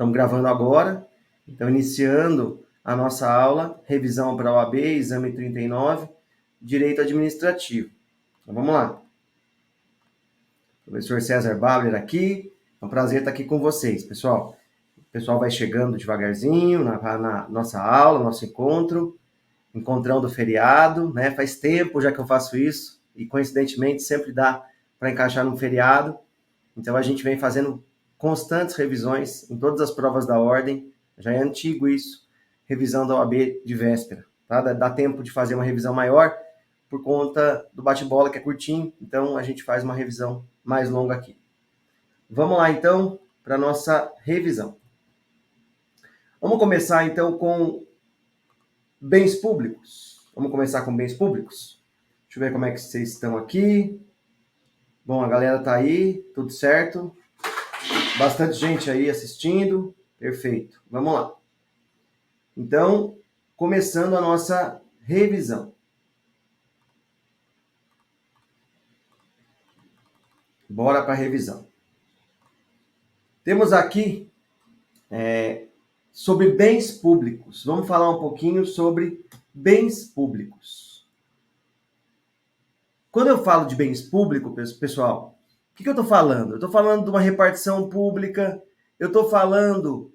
Estamos gravando agora, então iniciando a nossa aula, revisão para a OAB, exame 39, Direito Administrativo. Então vamos lá. Professor César Babler aqui, é um prazer estar aqui com vocês, pessoal. O pessoal vai chegando devagarzinho na nossa aula, nosso encontrão do feriado, né? Faz tempo já que eu faço isso e coincidentemente sempre dá para encaixar num feriado. Então a gente vem fazendo constantes revisões em todas as provas da ordem, já é antigo isso, revisão da OAB de véspera, tá? Dá tempo de fazer uma revisão maior por conta do bate-bola que é curtinho, então a gente faz uma revisão mais longa aqui. Vamos lá então para a nossa revisão. Vamos começar então com bens públicos. Vamos começar com bens públicos? Deixa eu ver como é que vocês estão aqui. Bom, a galera tá aí, tudo certo? Bastante gente aí assistindo, perfeito. Vamos lá. Então, começando a nossa revisão. Bora para a revisão. Temos aqui sobre bens públicos. Vamos falar um pouquinho sobre bens públicos. Quando eu falo de bens públicos, pessoal, o que eu estou falando? Eu estou falando de uma repartição pública, eu estou falando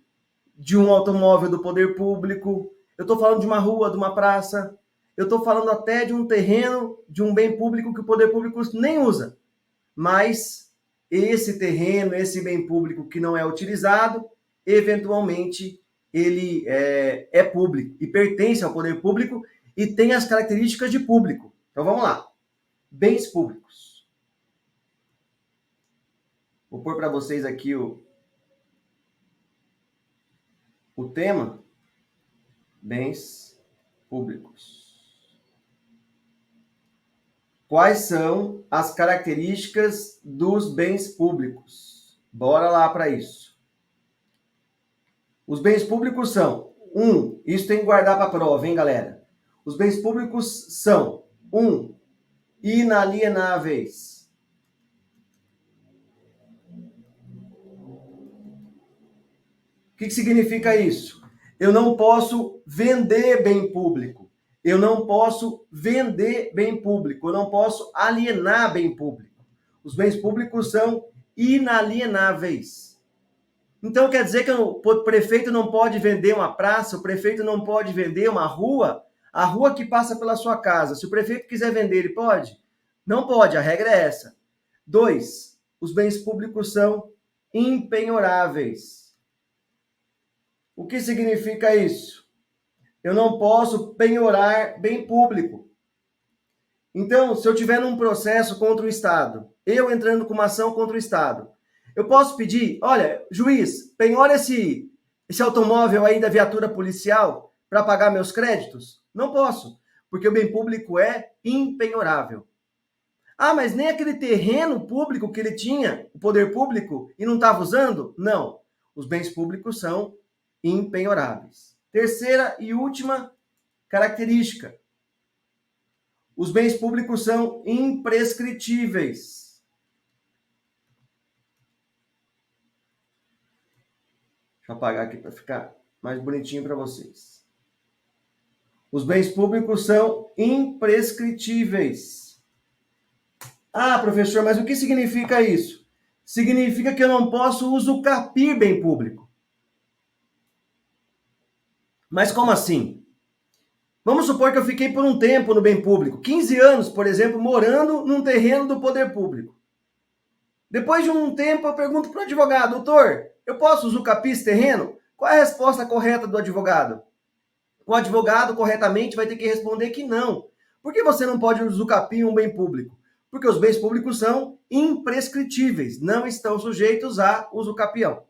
de um automóvel do poder público, eu estou falando de uma rua, de uma praça, eu estou falando até de um terreno, de um bem público que o poder público nem usa. Mas esse terreno, esse bem público que não é utilizado, eventualmente ele é público e pertence ao poder público e tem as características de público. Então vamos lá. Bens públicos. Vou pôr para vocês aqui o tema. Bens públicos. Quais são as características dos bens públicos? Bora lá para isso. Os bens públicos são, isso tem que guardar para a prova, hein, galera? Os bens públicos são, inalienáveis. O que significa isso? Eu não posso vender bem público. Eu não posso vender bem público. Eu não posso alienar bem público. Os bens públicos são inalienáveis. Então quer dizer que o prefeito não pode vender uma praça, o prefeito não pode vender uma rua, a rua que passa pela sua casa. Se o prefeito quiser vender, ele pode? Não pode, a regra é essa. 2, os bens públicos são impenhoráveis. O que significa isso? Eu não posso penhorar bem público. Então, se eu tiver num processo contra o Estado, eu entrando com uma ação contra o Estado, eu posso pedir, olha, juiz, penhora esse automóvel aí da viatura policial para pagar meus créditos? Não posso, porque o bem público é impenhorável. Ah, mas nem aquele terreno público que ele tinha, o poder público, e não estava usando? Não. Os bens públicos são impenhoráveis. Terceira e última característica. Os bens públicos são imprescritíveis. Deixa eu apagar aqui para ficar mais bonitinho para vocês. Os bens públicos são imprescritíveis. Ah, professor, mas o que significa isso? Significa que eu não posso usucapir bem público. Mas como assim? Vamos supor que eu fiquei por um tempo no bem público, 15 anos, por exemplo, morando num terreno do poder público. Depois de um tempo eu pergunto para o advogado, doutor, eu posso usucapir esse terreno? Qual é a resposta correta do advogado? O advogado corretamente vai ter que responder que não. Por que você não pode usucapir um bem público? Porque os bens públicos são imprescritíveis, não estão sujeitos a usucapião.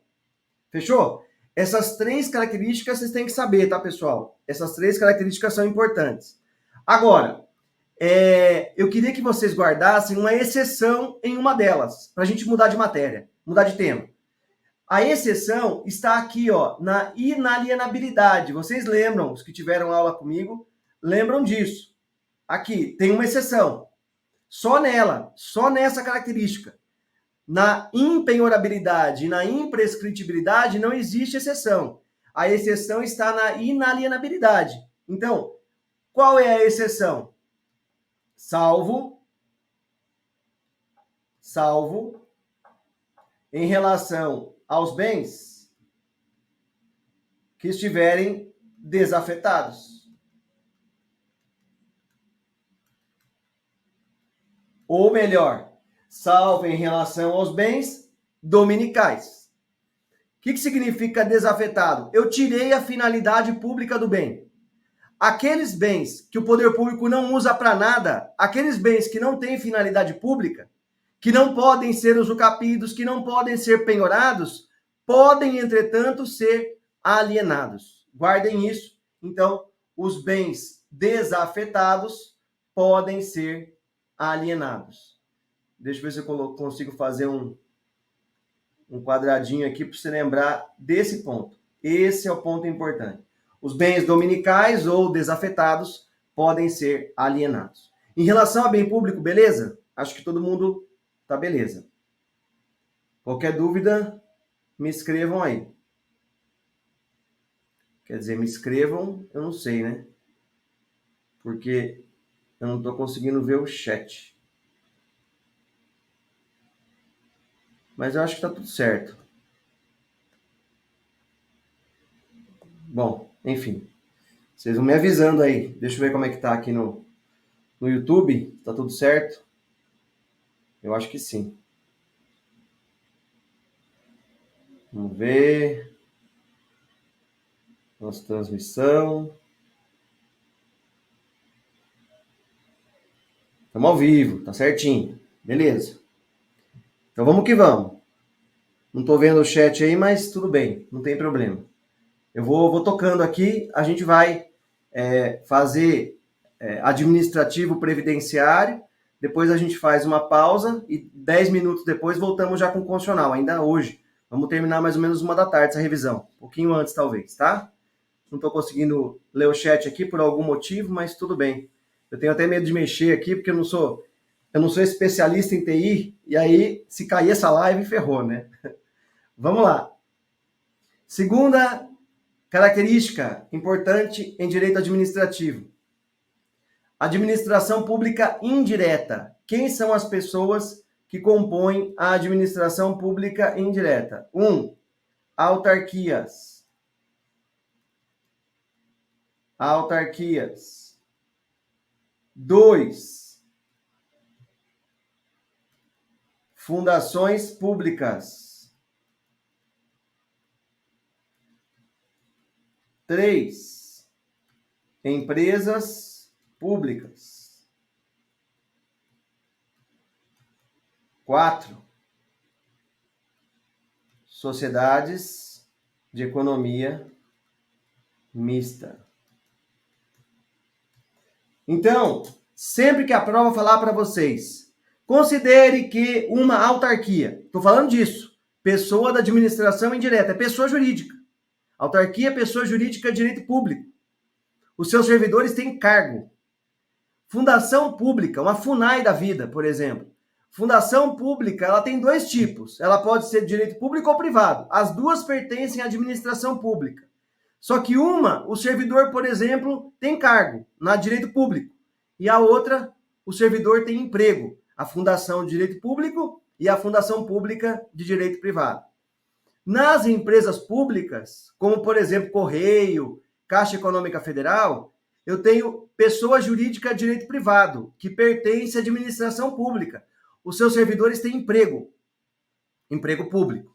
Fechou? Essas 3 características vocês têm que saber, tá, pessoal? Essas 3 características são importantes. Agora, eu queria que vocês guardassem uma exceção em uma delas, para a gente mudar de matéria, mudar de tema. A exceção está aqui, ó, na inalienabilidade. Vocês lembram, os que tiveram aula comigo, lembram disso. Aqui, tem uma exceção. Só nela, só nessa característica. Na impenhorabilidade e na imprescritibilidade não existe exceção. A exceção está na inalienabilidade. Então, qual é a exceção? Salvo em relação aos bens que estiverem desafetados. Ou melhor, salvo em relação aos bens dominicais. O que significa desafetado? Eu tirei a finalidade pública do bem. Aqueles bens que o poder público não usa para nada, aqueles bens que não têm finalidade pública, que não podem ser usucapidos, que não podem ser penhorados, podem, entretanto, ser alienados. Guardem isso. Então, os bens desafetados podem ser alienados. Deixa eu ver se eu consigo fazer um quadradinho aqui para você lembrar desse ponto. Esse é o ponto importante. Os bens dominicais ou desafetados podem ser alienados. Em relação a bem público, beleza? Acho que todo mundo tá beleza. Qualquer dúvida, me escrevam aí. Quer dizer, me escrevam, eu não sei, né? Porque eu não estou conseguindo ver o chat. Mas eu acho que tá tudo certo. Bom, enfim. Vocês vão me avisando aí. Deixa eu ver como é que tá aqui no YouTube. Tá tudo certo? Eu acho que sim. Vamos ver. Nossa transmissão. Estamos ao vivo, tá certinho. Beleza. Então vamos que vamos. Não estou vendo o chat aí, mas tudo bem, não tem problema. Eu vou tocando aqui, a gente vai fazer administrativo previdenciário, depois a gente faz uma pausa e 10 minutos depois voltamos já com o constitucional, ainda hoje. Vamos terminar mais ou menos 1h essa revisão, um pouquinho antes talvez, tá? Não estou conseguindo ler o chat aqui por algum motivo, mas tudo bem. Eu tenho até medo de mexer aqui, porque eu não sou especialista em TI, e aí, se cair essa live, ferrou, né? Vamos lá. Segunda característica importante em direito administrativo. Administração pública indireta. Quem são as pessoas que compõem a administração pública indireta? 1. Autarquias. Autarquias. 2. Fundações públicas. 3. Empresas públicas. 4. Sociedades de economia mista. Então, sempre que a prova falar para vocês, considere que uma autarquia, estou falando disso, pessoa da administração indireta, é pessoa jurídica. Autarquia é pessoa jurídica de direito público. Os seus servidores têm cargo. Fundação pública, uma FUNAI da vida, por exemplo. Fundação pública, ela tem 2 tipos. Ela pode ser de direito público ou privado. As duas pertencem à administração pública. Só que uma, o servidor, por exemplo, tem cargo na direito público. E a outra, o servidor tem emprego. A fundação de direito público e a fundação pública de direito privado. Nas empresas públicas, como por exemplo Correio, Caixa Econômica Federal, eu tenho pessoa jurídica de direito privado, que pertence à administração pública. Os seus servidores têm emprego público.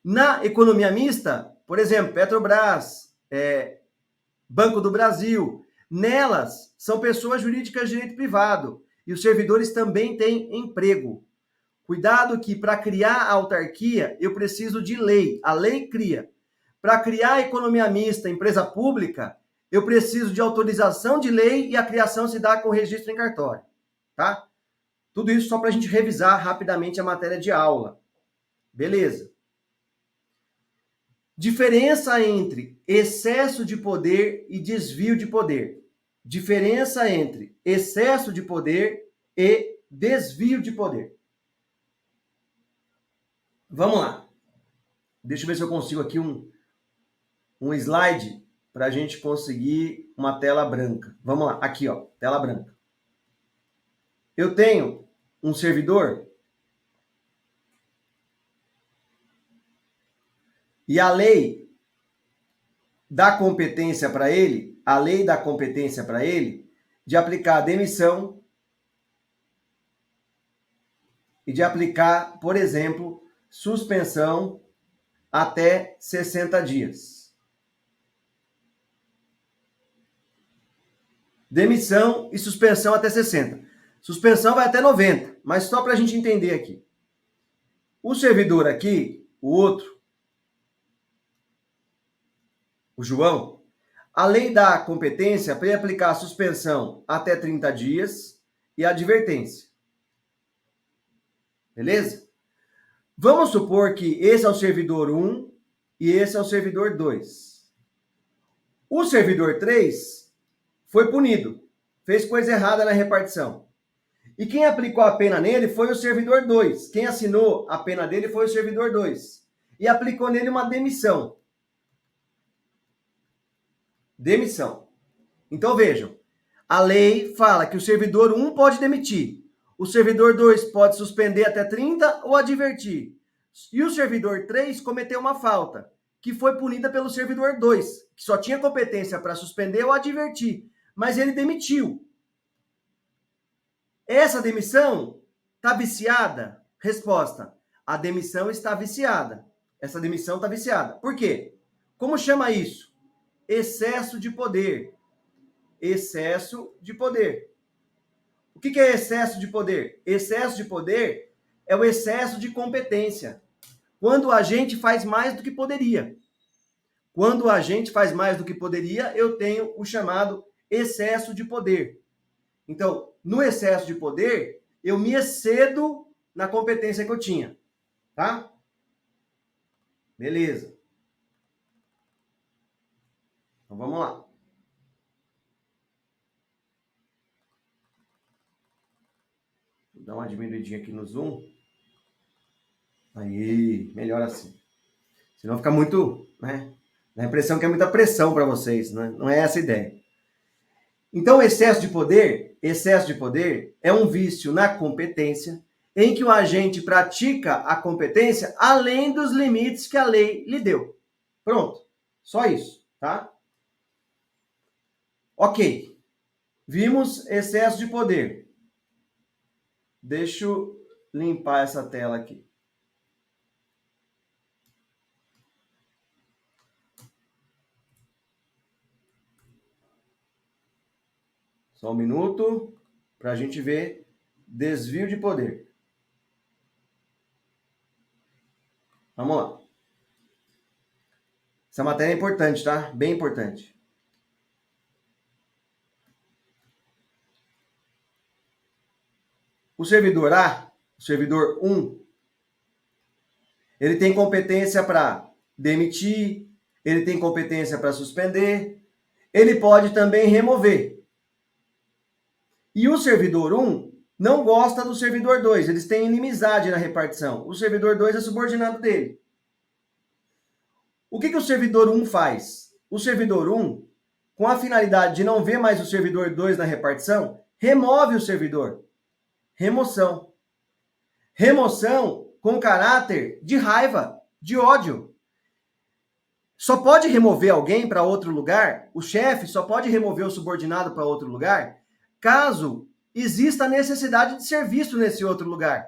Na economia mista, por exemplo, Petrobras, Banco do Brasil, nelas são pessoas jurídicas de direito privado e os servidores também têm emprego. Cuidado que para criar a autarquia eu preciso de lei, a lei cria. Para criar a economia mista, empresa pública, eu preciso de autorização de lei e a criação se dá com registro em cartório, tá? Tudo isso só para a gente revisar rapidamente a matéria de aula. Beleza. Diferença entre excesso de poder e desvio de poder. Diferença entre excesso de poder e desvio de poder. Vamos lá. Deixa eu ver se eu consigo aqui um slide para a gente conseguir uma tela branca. Vamos lá, aqui ó, tela branca. Eu tenho um servidor e a lei dá competência para ele, a lei dá competência para ele de aplicar demissão e de aplicar, por exemplo, suspensão até 60 dias. Demissão e suspensão até 60. Suspensão vai até 90, mas só para a gente entender aqui. O servidor aqui, o outro, o João, a lei dá competência para ele aplicar a suspensão até 30 dias e a advertência. Beleza? Vamos supor que esse é o servidor 1 e esse é o servidor 2. O servidor 3 foi punido, fez coisa errada na repartição. E quem aplicou a pena nele foi o servidor 2. Quem assinou a pena dele foi o servidor 2. E aplicou nele uma demissão. Demissão. Então vejam, a lei fala que o servidor 1 pode demitir, o servidor 2 pode suspender até 30 ou advertir. E o servidor 3 cometeu uma falta, que foi punida pelo servidor 2, que só tinha competência para suspender ou advertir, mas ele demitiu. Essa demissão está viciada? Resposta: a demissão está viciada. Essa demissão está viciada. Por quê? Como chama isso? Excesso de poder. Excesso de poder. O que é excesso de poder? Excesso de poder é o excesso de competência. Quando a gente faz mais do que poderia. Quando a gente faz mais do que poderia, eu tenho o chamado excesso de poder. Então, no excesso de poder, eu me excedo na competência que eu tinha. Tá? Beleza. Então, vamos lá. Vou dar uma diminuidinha aqui no zoom. Aí, melhor assim. Senão fica muito, né? Dá a impressão que é muita pressão para vocês, né? Não é essa a ideia. Então, excesso de poder é um vício na competência em que o agente pratica a competência além dos limites que a lei lhe deu. Pronto. Só isso, tá? Ok. Vimos excesso de poder. Deixa eu limpar essa tela aqui. Só um minuto para a gente ver desvio de poder. Vamos lá. Essa matéria é importante, tá? Bem importante. O servidor A, o servidor 1, ele tem competência para demitir, ele tem competência para suspender, ele pode também remover. E o servidor 1 não gosta do servidor 2, eles têm inimizade na repartição. O servidor 2 é subordinado dele. O que o servidor 1 faz? O servidor 1, com a finalidade de não ver mais o servidor 2 na repartição, remove o servidor. Remoção. Remoção com caráter de raiva, de ódio. Só pode remover alguém para outro lugar, o chefe só pode remover o subordinado para outro lugar, caso exista a necessidade de ser visto nesse outro lugar.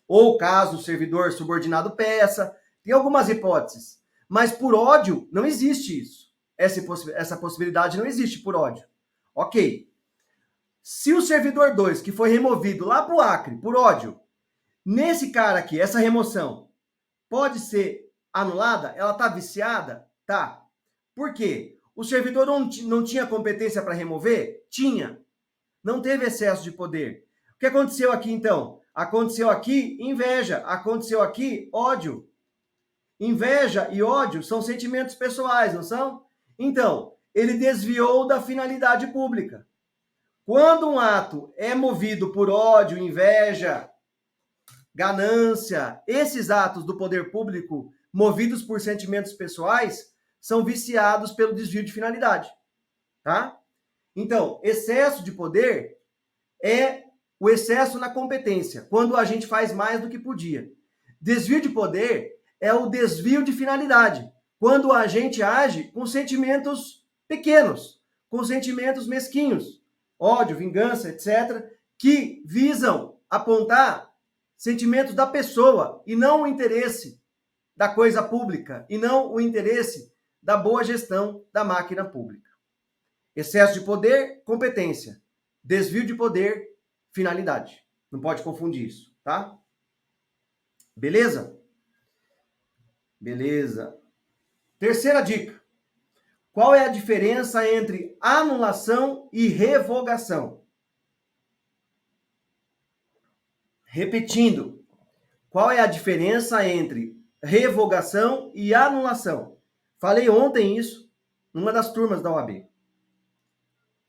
Ou caso o servidor subordinado peça, tem algumas hipóteses. Mas por ódio, não existe isso. Essa possibilidade não existe por ódio. Ok. Se o servidor 2, que foi removido lá para o Acre, por ódio, nesse cara aqui, essa remoção, pode ser anulada? Ela está viciada? Tá. Por quê? O servidor não tinha competência para remover? Tinha. Não teve excesso de poder. O que aconteceu aqui, então? Aconteceu aqui inveja. Aconteceu aqui ódio. Inveja e ódio são sentimentos pessoais, não são? Então, ele desviou da finalidade pública. Quando um ato é movido por ódio, inveja, ganância, esses atos do poder público movidos por sentimentos pessoais são viciados pelo desvio de finalidade, tá? Então, excesso de poder é o excesso na competência, quando a gente faz mais do que podia. Desvio de poder é o desvio de finalidade, quando a gente age com sentimentos pequenos, com sentimentos mesquinhos, ódio, vingança, etc., que visam apontar sentimentos da pessoa e não o interesse da coisa pública, e não o interesse da boa gestão da máquina pública. Excesso de poder, competência. Desvio de poder, finalidade. Não pode confundir isso, tá? Beleza? Beleza. Terceira dica. Qual é a diferença entre anulação e revogação? Repetindo, qual é a diferença entre revogação e anulação? Falei ontem isso, numa das turmas da OAB.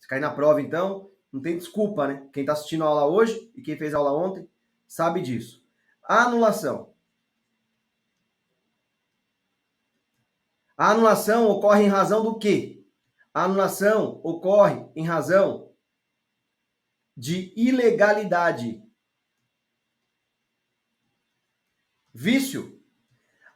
Se cair na prova, então, não tem desculpa, né? Quem está assistindo a aula hoje e quem fez a aula ontem sabe disso. A anulação. A anulação ocorre em razão do quê? A anulação ocorre em razão de ilegalidade. Vício.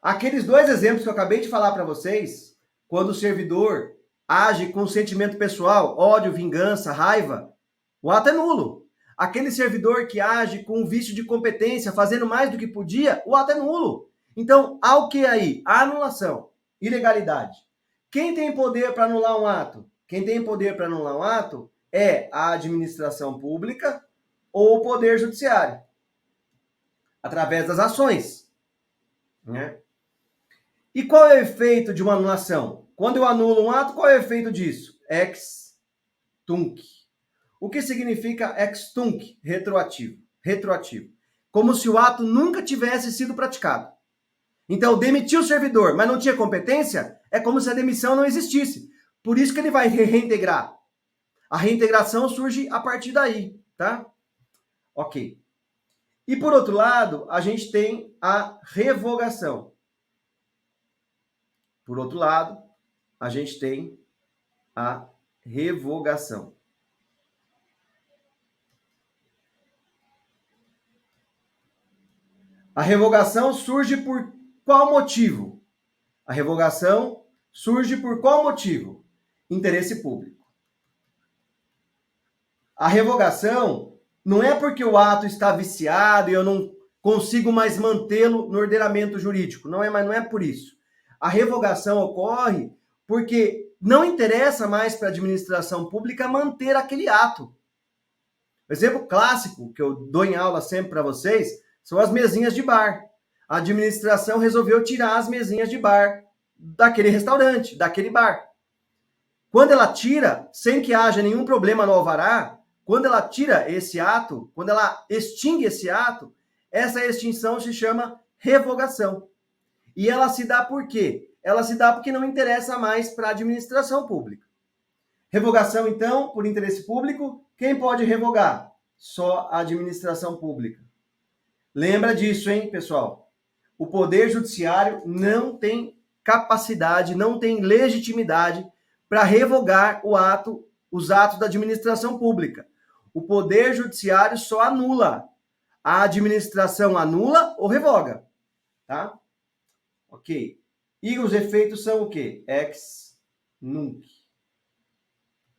Aqueles dois exemplos que eu acabei de falar para vocês, quando o servidor age com sentimento pessoal, ódio, vingança, raiva, o ato é nulo. Aquele servidor que age com vício de competência, fazendo mais do que podia, o ato é nulo. Então, há o que aí? A anulação, ilegalidade. Quem tem poder para anular um ato? Quem tem poder para anular um ato é a administração pública ou o poder judiciário, através das ações, né? E qual é o efeito de uma anulação? Quando eu anulo um ato, qual é o efeito disso? Ex tunc. O que significa ex tunc? Retroativo. Retroativo. Como se o ato nunca tivesse sido praticado. Então, demitiu o servidor, mas não tinha competência, é como se a demissão não existisse. Por isso que ele vai reintegrar. A reintegração surge a partir daí, tá? Ok. E por outro lado, a gente tem a revogação. Por outro lado, a gente tem a revogação. A revogação surge por qual motivo? A revogação surge por qual motivo? Interesse público. A revogação não é porque o ato está viciado e eu não consigo mais mantê-lo no ordenamento jurídico. Não é por isso. A revogação ocorre porque não interessa mais para a administração pública manter aquele ato. O exemplo clássico que eu dou em aula sempre para vocês são as mesinhas de bar. A administração resolveu tirar as mesinhas de bar daquele restaurante, daquele bar. Quando ela tira, sem que haja nenhum problema no alvará, quando ela tira esse ato, quando ela extingue esse ato, essa extinção se chama revogação. E ela se dá por quê? Ela se dá porque não interessa mais para a administração pública. Revogação, então, por interesse público, quem pode revogar? Só a administração pública. Lembra disso, hein, pessoal? O Poder Judiciário não tem capacidade, não tem legitimidade para revogar os atos da administração pública. O Poder Judiciário só anula. A administração anula ou revoga, tá? Ok. E os efeitos são o quê? Ex nunc.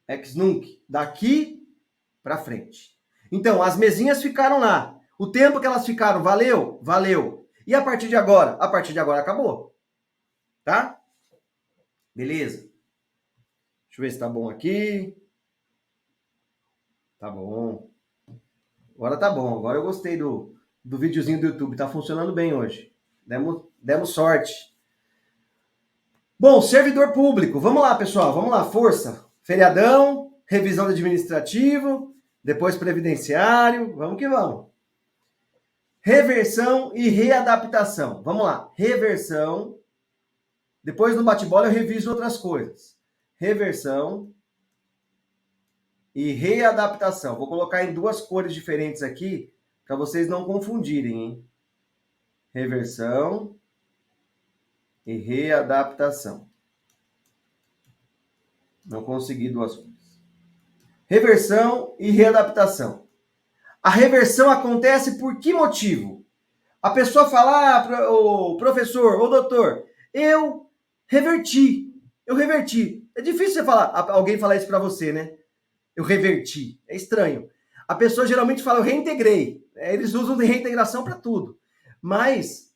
Ex nunc. Daqui para frente. Então, as mesinhas ficaram lá. O tempo que elas ficaram, valeu? Valeu. E a partir de agora? A partir de agora acabou. Tá? Beleza? Deixa eu ver se tá bom aqui. Tá bom. Agora tá bom. Agora eu gostei do videozinho do YouTube. Tá funcionando bem hoje. Demos sorte. Bom, servidor público. Vamos lá, pessoal. Vamos lá, força. Feriadão, revisão do administrativo, depois previdenciário. Vamos que vamos. Reversão e readaptação. Vamos lá. Reversão. Depois no bate-bola eu reviso outras coisas. Reversão e readaptação. Vou colocar em duas cores diferentes aqui, para vocês não confundirem, hein? Reversão e readaptação. Não consegui duas coisas. Reversão e readaptação. A reversão acontece por que motivo? A pessoa fala, o professor, o doutor, eu reverti. É difícil você falar, alguém falar isso para você, né? Eu reverti. É estranho. A pessoa geralmente fala, eu reintegrei. Eles usam de reintegração para tudo. Mas,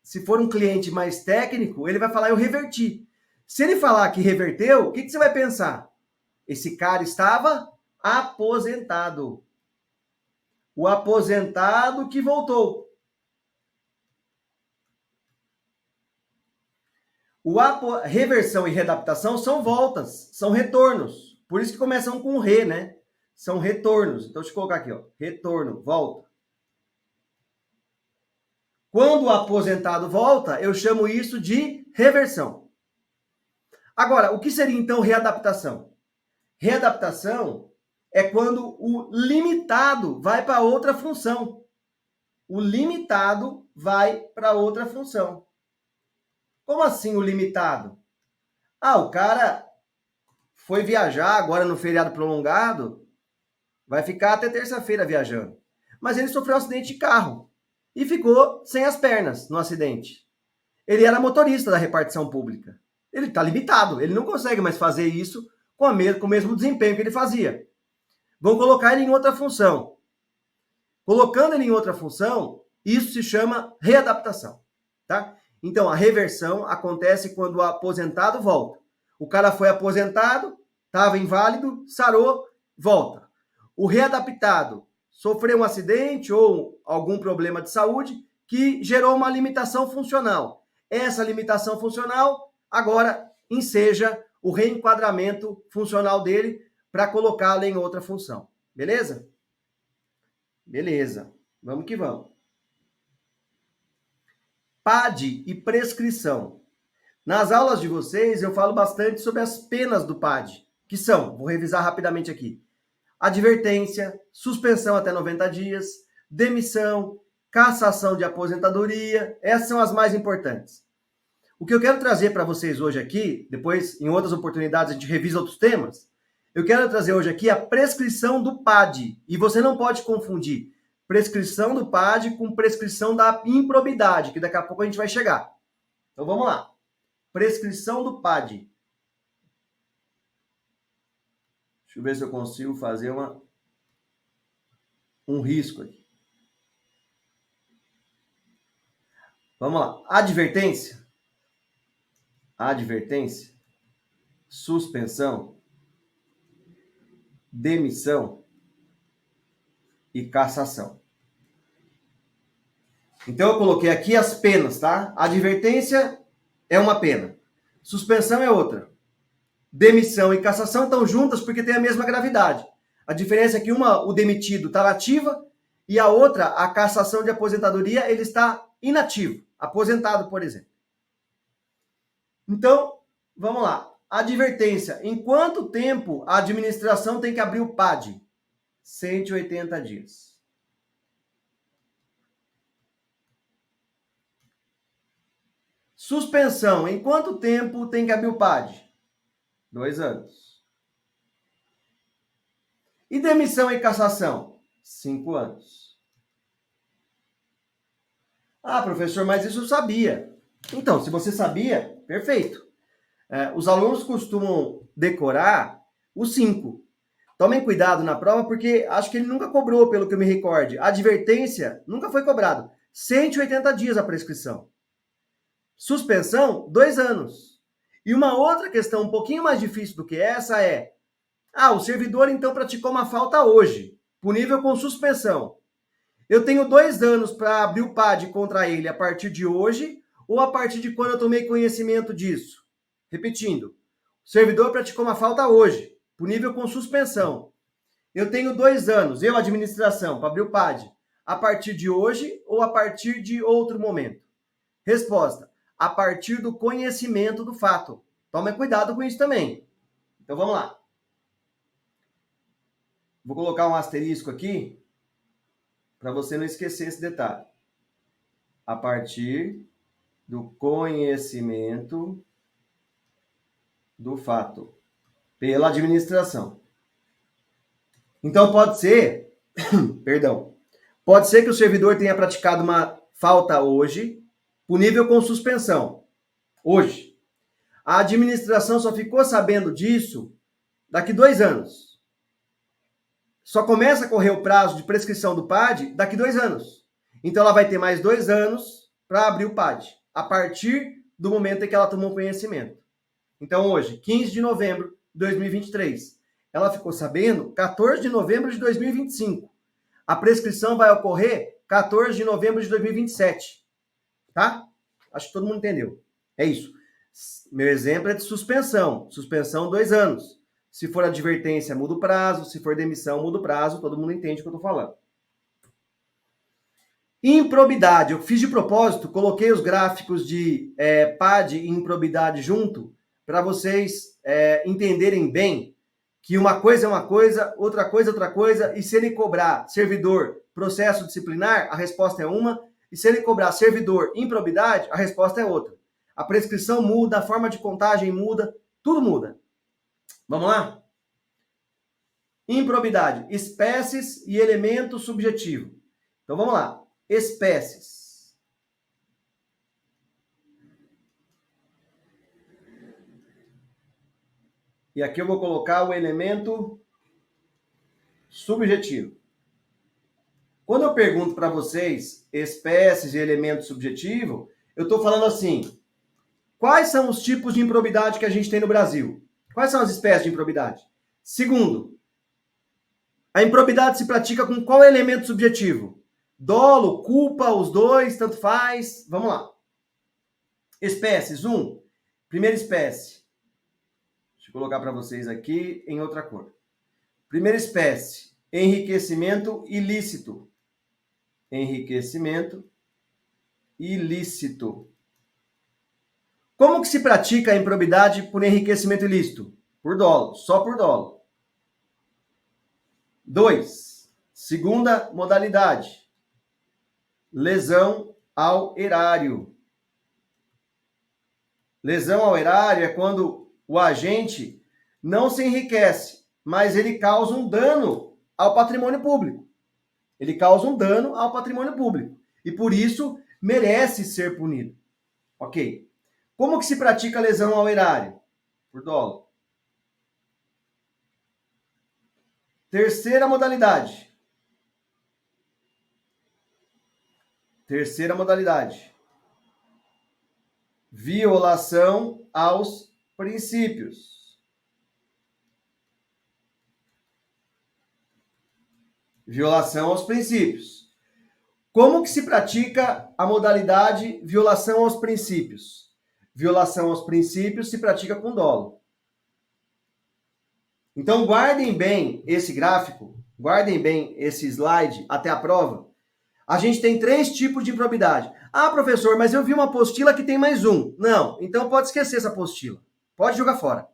se for um cliente mais técnico, ele vai falar, eu reverti. Se ele falar que reverteu, o que você vai pensar? Esse cara estava aposentado. O aposentado que voltou. Reversão e readaptação são voltas, são retornos. Por isso que começam com re, né? São retornos. Então, deixa eu colocar aqui, ó. Retorno, volta. Quando o aposentado volta, eu chamo isso de reversão. Agora, o que seria então readaptação? Readaptação é quando o limitado vai para outra função. O limitado vai para outra função. Como assim o limitado? O cara foi viajar agora no feriado prolongado, vai ficar até terça-feira viajando. Mas ele sofreu um acidente de carro e ficou sem as pernas no acidente. Ele era motorista da repartição pública. Ele está limitado, ele não consegue mais fazer isso com o mesmo desempenho que ele fazia. Vão colocar ele em outra função. Colocando ele em outra função, isso se chama readaptação, tá? Então, a reversão acontece quando o aposentado volta. O cara foi aposentado, estava inválido, sarou, volta. O readaptado sofreu um acidente ou algum problema de saúde que gerou uma limitação funcional. Essa limitação funcional agora enseja o reenquadramento funcional dele para colocá-lo em outra função. Beleza? Beleza. Vamos que vamos. PAD e prescrição. Nas aulas de vocês, eu falo bastante sobre as penas do PAD, que são, vou revisar rapidamente aqui, advertência, suspensão até 90 dias, demissão, cassação de aposentadoria, essas são as mais importantes. O que eu quero trazer para vocês hoje aqui, depois em outras oportunidades a gente revisa outros temas, eu quero trazer hoje aqui a prescrição do PAD, e você não pode confundir prescrição do PAD com prescrição da improbidade, que daqui a pouco a gente vai chegar. Então vamos lá. Prescrição do PAD. Deixa eu ver se eu consigo fazer um risco aqui. Vamos lá. Advertência. Advertência. Suspensão. Demissão. E cassação. Então eu coloquei aqui as penas, tá? Advertência é uma pena. Suspensão é outra. Demissão e cassação estão juntas porque tem a mesma gravidade. A diferença é que uma, o demitido está ativa, e a outra, a cassação de aposentadoria, ele está inativo, aposentado, por exemplo. Então, vamos lá. Advertência. Em quanto tempo a administração tem que abrir o PAD? 180 dias. Suspensão. Em quanto tempo tem que abrir o PAD? 2 anos. E demissão e cassação? 5 anos. Professor, mas isso eu sabia. Então, se você sabia, perfeito. Os alunos costumam decorar os 5. Tomem cuidado na prova, porque acho que ele nunca cobrou, pelo que eu me recorde. A advertência nunca foi cobrado. 180 dias a prescrição. Suspensão, 2 anos. E uma outra questão um pouquinho mais difícil do que essa é: o servidor então praticou uma falta hoje, punível com suspensão. Eu tenho 2 anos para abrir o PAD contra ele a partir de hoje ou a partir de quando eu tomei conhecimento disso? Repetindo, o servidor praticou uma falta hoje, punível com suspensão. Eu tenho 2 anos, eu, administração, para abrir o PAD, a partir de hoje ou a partir de outro momento? Resposta: a partir do conhecimento do fato. Tome cuidado com isso também. Então vamos lá. Vou colocar um asterisco aqui para você não esquecer esse detalhe. a partir do conhecimento do fato pela administração. Então pode ser, perdão, pode ser que o servidor tenha praticado uma falta hoje, punível com suspensão. Hoje. A administração só ficou sabendo disso daqui 2 anos. Só começa a correr o prazo de prescrição do PAD daqui 2 anos. Então ela vai ter mais 2 anos para abrir o PAD, a partir do momento em que ela tomou conhecimento. Então hoje, 15 de novembro de 2023, ela ficou sabendo 14 de novembro de 2025. A prescrição vai ocorrer 14 de novembro de 2027. Tá? Acho que todo mundo entendeu. É isso. Meu exemplo é de suspensão. Suspensão 2 anos. Se for advertência, muda o prazo. Se for demissão, muda o prazo. Todo mundo entende o que eu estou falando. Improbidade. Eu fiz de propósito, coloquei os gráficos de PAD e improbidade junto para vocês entenderem bem que uma coisa é uma coisa, outra coisa é outra coisa, e se ele cobrar servidor processo disciplinar, a resposta é uma, e se ele cobrar servidor improbidade, a resposta é outra. A prescrição muda, a forma de contagem muda, tudo muda. Vamos lá? Improbidade, espécies e elemento subjetivo. Então vamos lá. Espécies. E aqui eu vou colocar o elemento subjetivo. Quando eu pergunto para vocês espécies e elemento subjetivo, eu estou falando assim: quais são os tipos de improbidade que a gente tem no Brasil? Quais são as espécies de improbidade? Segundo, a improbidade se pratica com qual elemento subjetivo? Dolo, culpa, os dois, tanto faz. Vamos lá. Espécies, 1. Primeira espécie. Deixa eu colocar para vocês aqui em outra cor. Primeira espécie, enriquecimento ilícito. Enriquecimento ilícito. Como que se pratica a improbidade por enriquecimento ilícito? Por dolo, só por dolo. 2. Segunda modalidade. Lesão ao erário. Lesão ao erário é quando o agente não se enriquece, mas ele causa um dano ao patrimônio público. Ele causa um dano ao patrimônio público. E por isso merece ser punido. Ok. Como que se pratica a lesão ao erário? Por dolo. Terceira modalidade. Terceira modalidade. Violação aos princípios. Violação aos princípios. Como que se pratica a modalidade violação aos princípios? Violação aos princípios se pratica com dolo. Então, guardem bem esse gráfico, guardem bem esse slide até a prova. A gente tem 3 tipos de improbidade. Ah, professor, mas eu vi uma apostila que tem mais um. Não, então pode esquecer essa apostila. Pode jogar fora.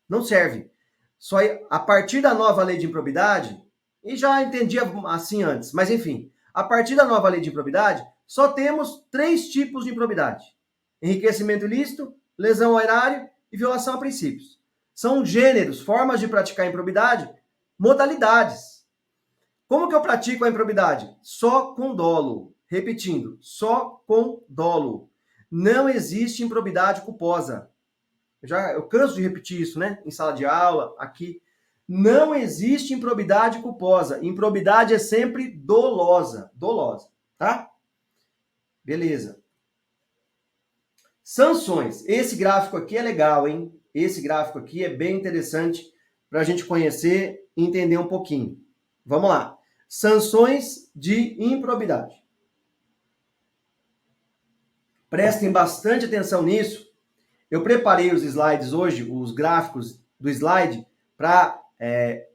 Não serve. Só a partir da nova lei de improbidade, e já entendia assim antes, mas enfim, a partir da nova lei de improbidade, só temos 3 tipos de improbidade: enriquecimento ilícito, lesão ao erário e violação a princípios. São gêneros, formas de praticar a improbidade, modalidades. Como que eu pratico a improbidade? Só com dolo. Repetindo, só com dolo. Não existe improbidade culposa. Eu canso de repetir isso, né? Em sala de aula, aqui. Não existe improbidade culposa. Improbidade é sempre dolosa. Dolosa, tá? Beleza. Sanções. Esse gráfico aqui é legal, hein? Esse gráfico aqui é bem interessante para a gente conhecer e entender um pouquinho. Vamos lá. Sanções de improbidade. Prestem bastante atenção nisso. Eu preparei os slides hoje, os gráficos do slide, para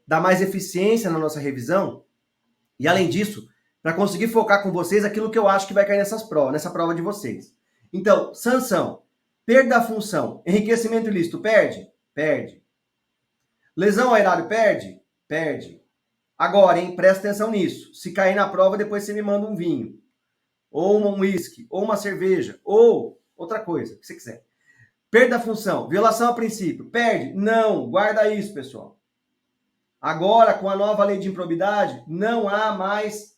dar mais eficiência na nossa revisão. E, além disso, para conseguir focar com vocês aquilo que eu acho que vai cair nessa prova de vocês. Então, sanção. Perda da função. Enriquecimento ilícito, perde? Perde. Lesão ao erário, perde? Perde. Agora, hein, presta atenção nisso. Se cair na prova, depois você me manda um vinho. ou um uísque, ou uma cerveja, ou outra coisa, o que você quiser. Perda da função, violação a princípio, perde? Não, guarda isso, pessoal. Agora, com a nova lei de improbidade, não há mais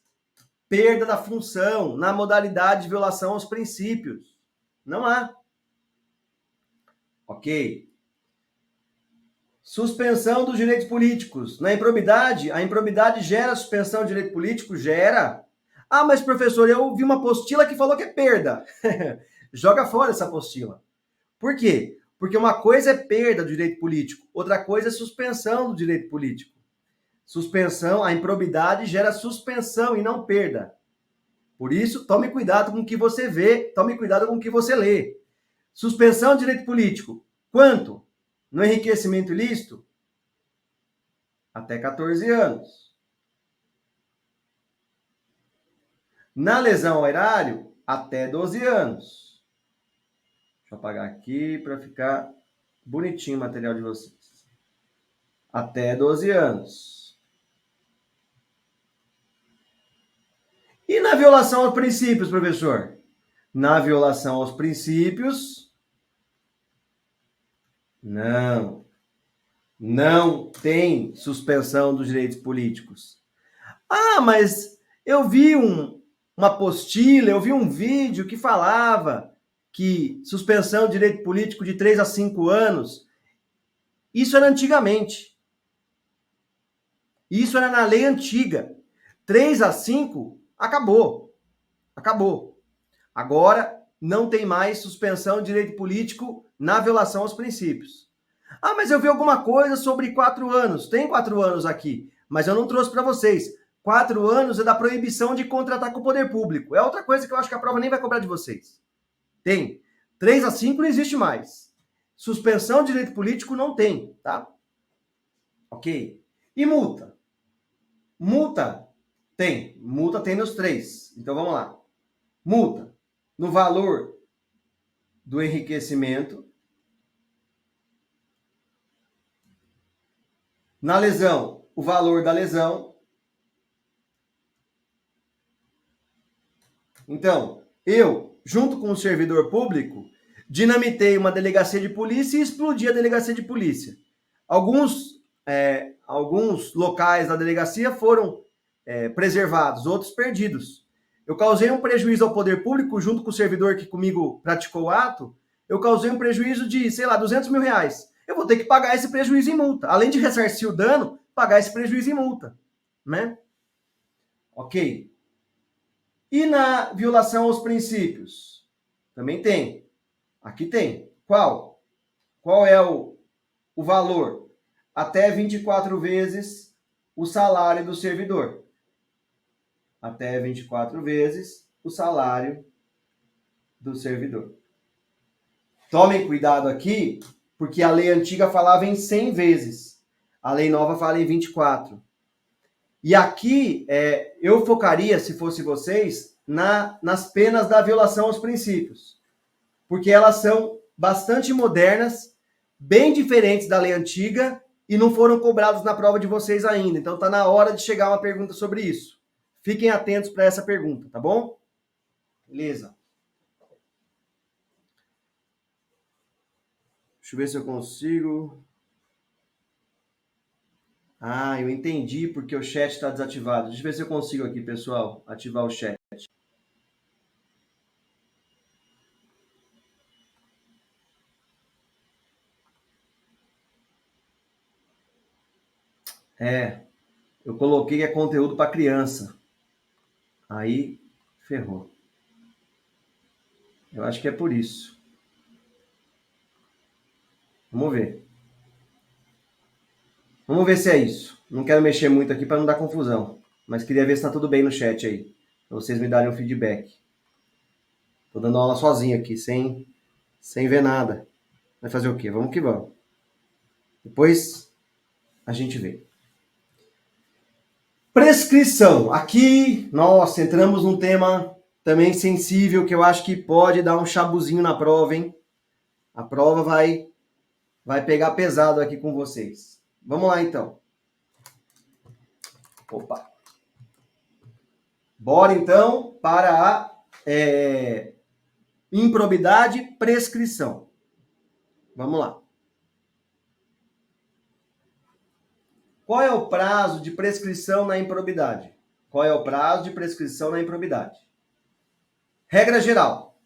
perda da função na modalidade de violação aos princípios. Não há. Ok? Suspensão dos direitos políticos. Na improbidade, a improbidade gera suspensão de direito político? Gera. Ah, mas professor, eu vi uma apostila que falou que é perda. Joga fora essa apostila. Por quê? Porque uma coisa é perda do direito político, outra coisa é suspensão do direito político. Suspensão, a improbidade gera suspensão e não perda. Por isso, tome cuidado com o que você vê, tome cuidado com o que você lê. Suspensão de direito político. Quanto? No enriquecimento ilícito? Até 14 anos. Na lesão ao erário? Até 12 anos. Deixa eu apagar aqui para ficar bonitinho o material de vocês. Até 12 anos. E na violação aos princípios, professor? Na violação aos princípios, não tem suspensão dos direitos políticos. Ah, mas eu vi uma apostila, eu vi um vídeo que falava que suspensão de direito político de 3 a 5 anos, isso era antigamente. Isso era na lei antiga. 3 a 5, acabou. Acabou. Agora, não tem mais suspensão de direito político na violação aos princípios. Ah, mas eu vi alguma coisa sobre 4 anos. Tem 4 anos aqui, mas eu não trouxe para vocês. 4 anos é da proibição de contratar com o poder público. É outra coisa que eu acho que a prova nem vai cobrar de vocês. Tem. 3 a 5 não existe mais. Suspensão de direito político não tem, tá? Ok? E multa? Multa tem. Multa tem nos 3. Então vamos lá. Multa no valor do enriquecimento. Na lesão, o valor da lesão. Então, eu, junto com o servidor público, dinamitei uma delegacia de polícia e explodi a delegacia de polícia. Alguns locais da delegacia foram preservados, outros perdidos. Eu causei um prejuízo ao poder público, junto com o servidor que comigo praticou o ato, eu causei um prejuízo de, sei lá, 200 mil reais. Eu vou ter que pagar esse prejuízo em multa. Além de ressarcir o dano, pagar esse prejuízo em multa. Né? Ok. E na violação aos princípios? Também tem. Aqui tem. Qual? Qual é o valor? Até 24 vezes o salário do servidor. Até 24 vezes o salário do servidor. Tomem cuidado aqui, porque a lei antiga falava em 100 vezes. A lei nova fala em 24. E aqui eu focaria, se fosse vocês, nas penas da violação aos princípios. Porque elas são bastante modernas, bem diferentes da lei antiga e não foram cobradas na prova de vocês ainda. Então está na hora de chegar uma pergunta sobre isso. Fiquem atentos para essa pergunta, tá bom? Beleza. Deixa eu ver se eu consigo. Ah, eu entendi porque o chat está desativado. Deixa eu ver se eu consigo aqui, pessoal, ativar o chat. Eu coloquei que é conteúdo para criança. Aí, ferrou. Eu acho que é por isso. Vamos ver. Vamos ver se é isso. Não quero mexer muito aqui para não dar confusão. Mas queria ver se está tudo bem no chat aí. Para vocês me darem um feedback. Tô dando aula sozinho aqui, sem ver nada. Vai fazer o quê? Vamos que vamos. Depois a gente vê. Prescrição. Aqui, nossa, entramos num tema também sensível que eu acho que pode dar um chabuzinho na prova, hein? A prova vai pegar pesado aqui com vocês. Vamos lá, então. Opa. Bora, então, para a improbidade, prescrição. Vamos lá. Qual é o prazo de prescrição na improbidade? Qual é o prazo de prescrição na improbidade? Regra geral,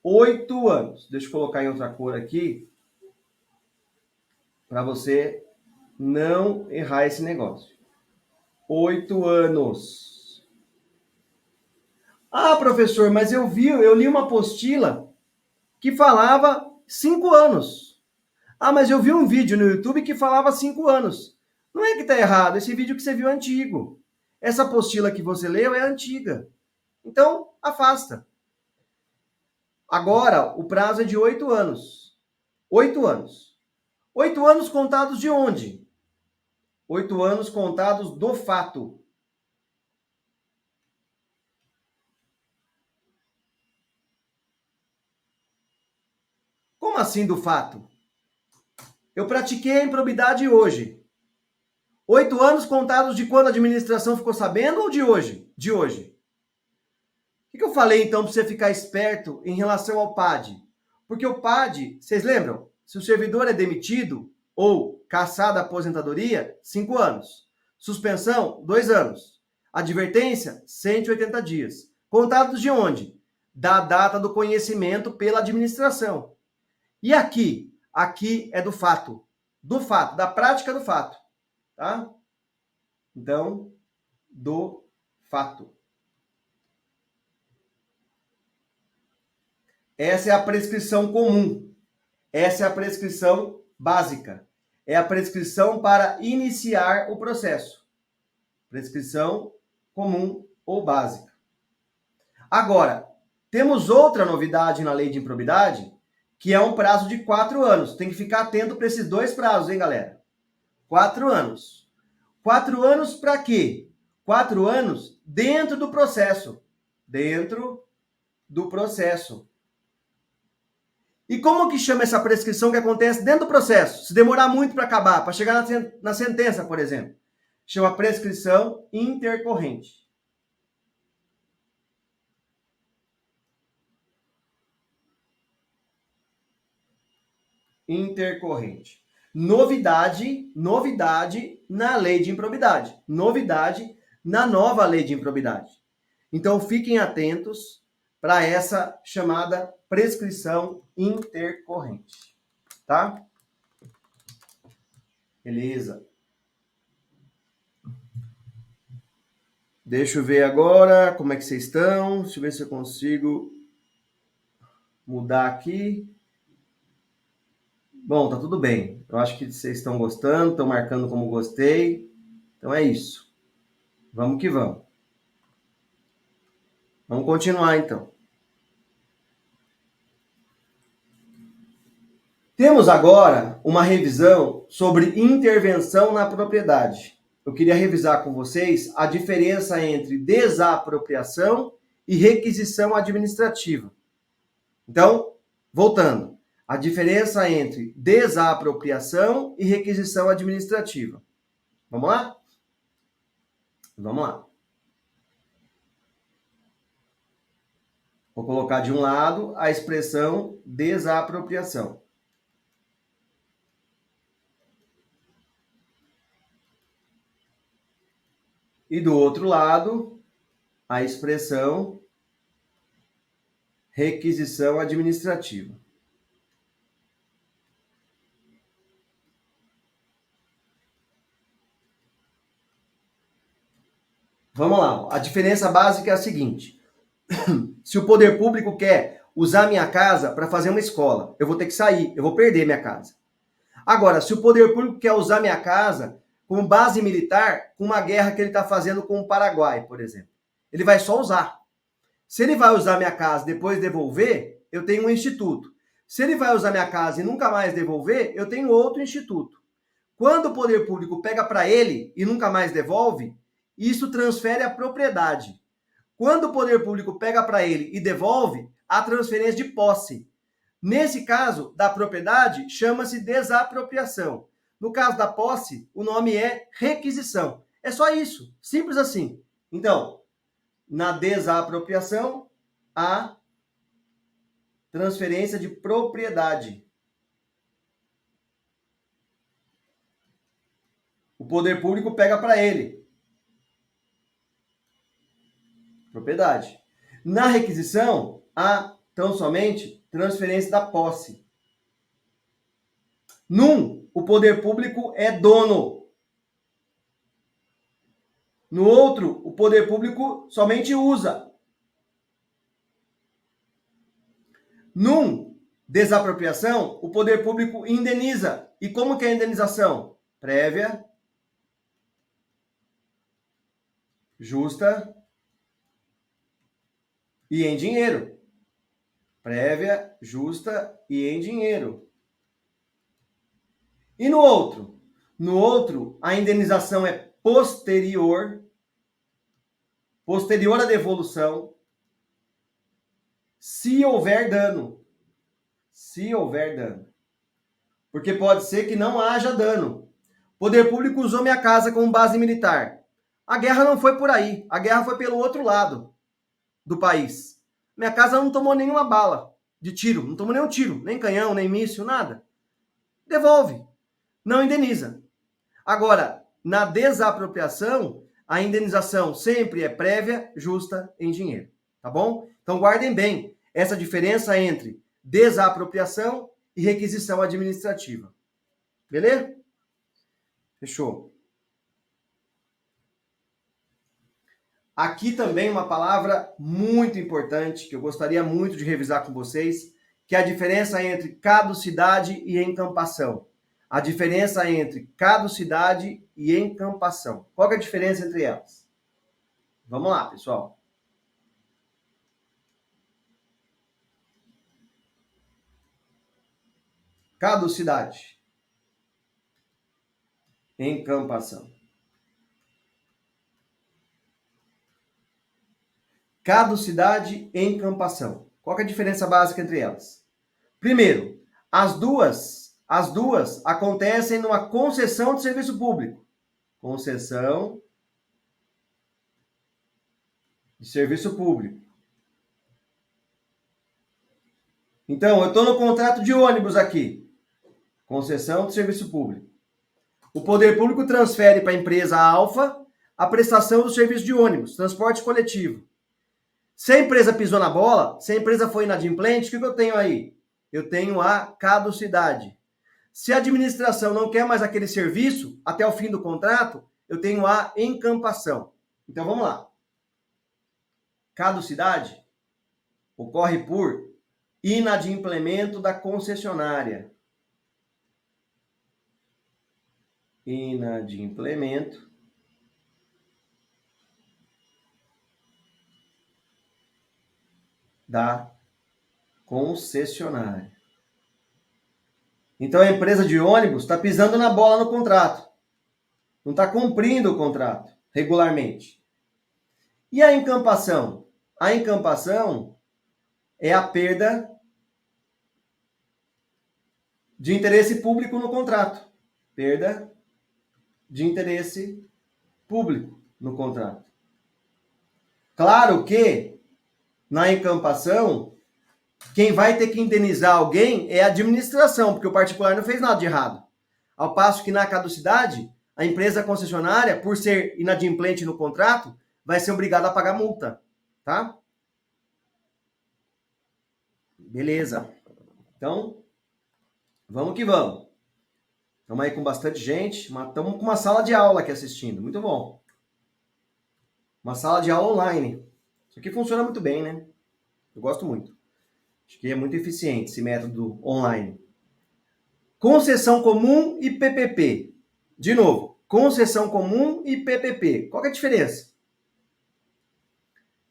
8 anos. Deixa eu colocar em outra cor aqui, para você não errar esse negócio. 8 anos. Ah, professor, mas eu li uma apostila que falava 5 anos. Ah, mas eu vi um vídeo no YouTube que falava 5 anos. Não é que está errado, esse vídeo que você viu é antigo. Essa apostila que você leu é antiga. Então, afasta. Agora, o prazo é de 8 anos. 8 anos. 8 anos contados de onde? 8 anos contados do fato. Como assim do fato? Eu pratiquei a improbidade hoje. 8 anos contados de quando a administração ficou sabendo ou de hoje? De hoje. O que eu falei, então, para você ficar esperto em relação ao PAD? Porque o PAD, vocês lembram? Se o servidor é demitido ou cassado a aposentadoria, 5 anos. Suspensão, 2 anos. Advertência, 180 dias. Contados de onde? Da data do conhecimento pela administração. E aqui? Aqui é do fato. Do fato, da prática do fato. Tá? Então, do fato. Essa é a prescrição comum. Essa é a prescrição básica. É a prescrição para iniciar o processo. Prescrição comum ou básica. Agora, temos outra novidade na lei de improbidade, que é um prazo de 4 anos. Tem que ficar atento para esses dois prazos, hein, galera? 4 anos. 4 anos para quê? 4 anos dentro do processo. Dentro do processo. E como que chama essa prescrição que acontece dentro do processo? Se demorar muito para acabar, para chegar na sentença, por exemplo. Chama prescrição intercorrente. Intercorrente. Novidade na lei de improbidade. Novidade na nova lei de improbidade. Então, fiquem atentos para essa chamada prescrição intercorrente. Tá? Beleza. Deixa eu ver agora como é que vocês estão. Deixa eu ver se eu consigo mudar aqui. Bom, tá tudo bem. Eu acho que vocês estão gostando, estão marcando como gostei. Então é isso. Vamos que vamos. Vamos continuar então. Temos agora uma revisão sobre intervenção na propriedade. Eu queria revisar com vocês a diferença entre desapropriação e requisição administrativa. Então, voltando. A diferença entre desapropriação e requisição administrativa. Vamos lá? Vamos lá. Vou colocar de um lado a expressão desapropriação. E do outro lado, a expressão requisição administrativa. Vamos lá, a diferença básica é a seguinte. Se o poder público quer usar minha casa para fazer uma escola, eu vou ter que sair, eu vou perder minha casa. Agora, se o poder público quer usar minha casa como base militar, com uma guerra que ele está fazendo com o Paraguai, por exemplo, ele vai só usar. Se ele vai usar minha casa e depois devolver, eu tenho um instituto. Se ele vai usar minha casa e nunca mais devolver, eu tenho outro instituto. Quando o poder público pega para ele e nunca mais devolve, isso transfere a propriedade. Quando o poder público pega para ele e devolve, a transferência de posse. Nesse caso, da propriedade, chama-se desapropriação. No caso da posse, o nome é requisição. É só isso, simples assim. Então, Na desapropriação, a transferência de propriedade. O poder público pega para ele. Propriedade. Na requisição, há tão somente transferência da posse. Num, o poder público é dono. No outro, o poder público somente usa. Num, desapropriação, o poder público indeniza. E como que é a indenização? Prévia, justa e em dinheiro. Prévia, justa e em dinheiro. E no outro? No outro, a indenização é posterior à devolução, se houver dano. Se houver dano. Porque pode ser que não haja dano. O poder público usou minha casa como base militar. A guerra não foi por aí. A guerra foi pelo outro lado do país. Minha casa não tomou nenhuma bala de tiro. Não tomou nenhum tiro. Nem canhão, nem míssil, nada. Devolve. Não indeniza. Agora, na desapropriação, a indenização sempre é prévia, justa, em dinheiro. Tá bom? Então guardem bem essa diferença entre desapropriação e requisição administrativa. Beleza? Fechou. Aqui também uma palavra muito importante que eu gostaria muito de revisar com vocês, que é a diferença entre caducidade e encampação. A diferença entre caducidade e encampação. Qual é a diferença entre elas? Vamos lá, pessoal. Caducidade. Encampação. Caducidade e encampação. Qual é a diferença básica entre elas? Primeiro, as duas acontecem numa concessão de serviço público. Concessão de serviço público. Então, eu estou no contrato de ônibus aqui. Concessão de serviço público. O poder público transfere para a empresa Alfa a prestação do serviço de ônibus, transporte coletivo. Se a empresa pisou na bola, se a empresa foi inadimplente, o que eu tenho aí? Eu tenho a caducidade. Se a administração não quer mais aquele serviço até o fim do contrato, eu tenho a encampação. Então vamos lá. Caducidade ocorre por inadimplemento da concessionária. Inadimplemento da concessionária. Então a empresa de ônibus está pisando na bola no contrato. Não está cumprindo o contrato regularmente. E a encampação? A encampação é a perda de interesse público no contrato. Perda de interesse público no contrato. Claro que, na encampação, quem vai ter que indenizar alguém é a administração, porque o particular não fez nada de errado. Ao passo que na caducidade, a empresa concessionária, por ser inadimplente no contrato, vai ser obrigada a pagar multa, tá? Beleza. Então, vamos que vamos. Estamos aí com bastante gente, mas estamos com uma sala de aula aqui assistindo. Muito bom. Uma sala de aula online. Isso aqui funciona muito bem, né? Eu gosto muito. Acho que é muito eficiente esse método online. Concessão comum e PPP. De novo, concessão comum e PPP. Qual que é a diferença?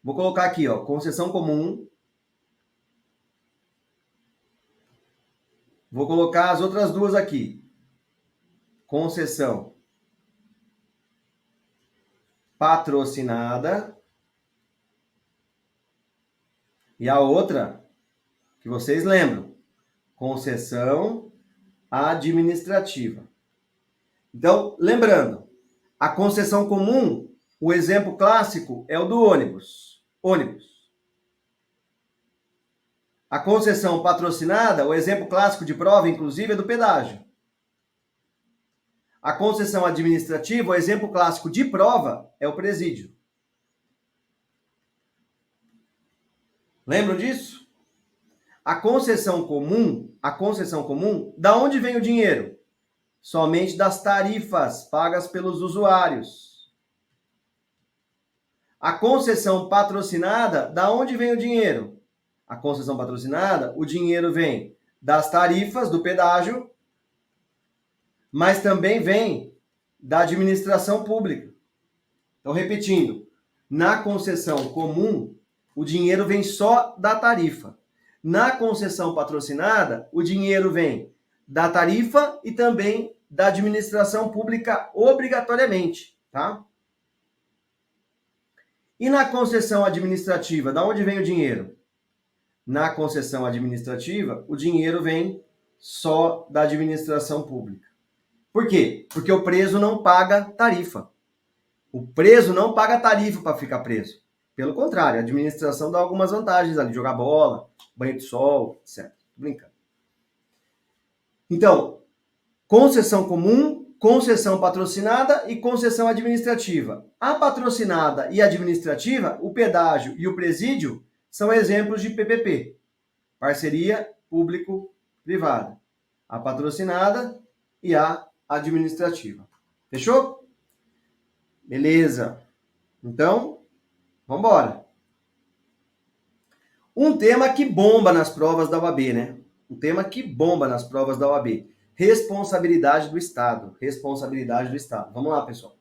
Vou colocar aqui, ó, concessão comum. Vou colocar as outras duas aqui. Concessão patrocinada. E a outra, que vocês lembram, concessão administrativa. Então, lembrando, a concessão comum O exemplo clássico é o do ônibus. Ônibus. A concessão patrocinada, o exemplo clássico de prova, inclusive, é do pedágio. A concessão administrativa, o exemplo clássico de prova, é o presídio. Lembram disso? A concessão comum, da onde vem o dinheiro? Somente das tarifas pagas pelos usuários. A concessão patrocinada, da onde vem o dinheiro? A concessão patrocinada, o dinheiro vem das tarifas do pedágio, mas também vem da administração pública. Então, repetindo, na concessão comum, o dinheiro vem só da tarifa. Na concessão patrocinada, o dinheiro vem da tarifa e também da administração pública obrigatoriamente, tá? E na concessão administrativa, da onde vem o dinheiro? Na concessão administrativa, o dinheiro vem só da administração pública. Por quê? Porque o preso não paga tarifa. O preso não paga tarifa para ficar preso. Pelo contrário, a administração dá algumas vantagens ali, jogar bola, banho de sol, etc. Tô brincando. Então, concessão comum, concessão patrocinada e concessão administrativa. A patrocinada e administrativa, o pedágio e o presídio, são exemplos de PPP, parceria público-privada. A patrocinada e a administrativa. Fechou? Beleza. Então, vamos embora. Um tema que bomba nas provas da OAB, né? Um tema que bomba nas provas da OAB. Responsabilidade do Estado. Responsabilidade do Estado. Vamos lá, pessoal.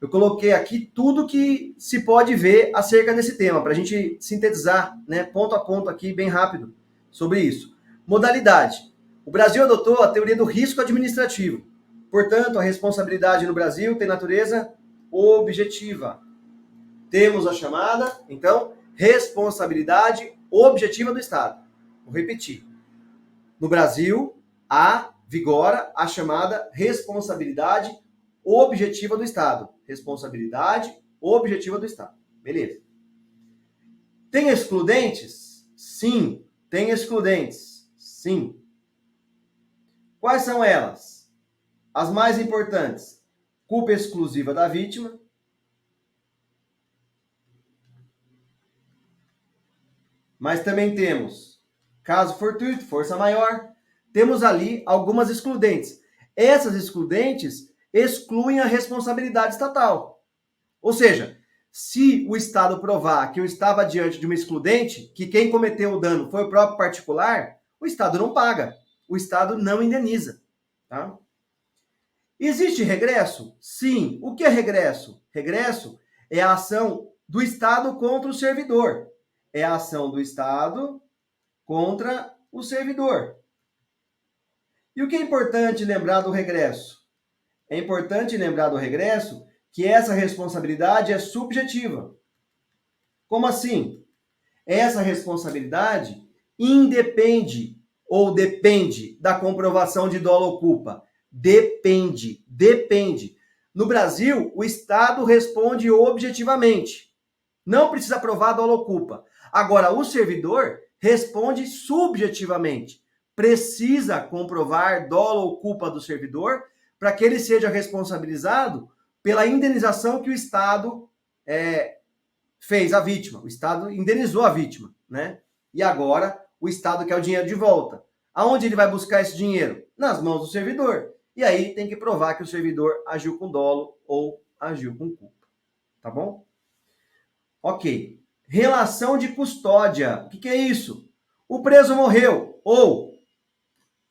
Eu coloquei aqui tudo que se pode ver acerca desse tema, para a gente sintetizar, né, ponto a ponto aqui, bem rápido, sobre isso. Modalidade. O Brasil adotou a teoria do risco administrativo. Portanto, a responsabilidade no Brasil tem natureza objetiva. Temos a chamada, então, responsabilidade objetiva do Estado. Vou repetir. No Brasil, vigora a chamada responsabilidade objetiva do Estado. Responsabilidade objetiva do Estado. Beleza. Tem excludentes? Sim. Tem excludentes? Sim. Quais são elas? As mais importantes. Culpa exclusiva da vítima. Mas também temos caso fortuito, força maior. Temos ali algumas excludentes. Essas excludentes excluem a responsabilidade estatal. Ou seja, se o Estado provar que eu estava diante de uma excludente, que quem cometeu o dano foi o próprio particular, o Estado não paga. O Estado não indeniza. Tá? Existe regresso? Sim. O que é regresso? Regresso é a ação do Estado contra o servidor. É a ação do Estado contra o servidor. E o que é importante lembrar do regresso? É importante lembrar do regresso que essa responsabilidade é subjetiva. Como assim? Essa responsabilidade independe ou depende da comprovação de dolo ou culpa. Depende. No Brasil, o Estado responde objetivamente. Não precisa provar dolo ou culpa. Agora, o servidor responde subjetivamente. Precisa comprovar dolo ou culpa do servidor para que ele seja responsabilizado pela indenização que o Estado fez à vítima. O Estado indenizou a vítima, né? E agora o Estado quer o dinheiro de volta. Aonde ele vai buscar esse dinheiro? Nas mãos do servidor. E aí tem que provar que o servidor agiu com dolo ou agiu com culpa. Tá bom? Ok. Relação de custódia. O que é isso? O preso morreu. Ou,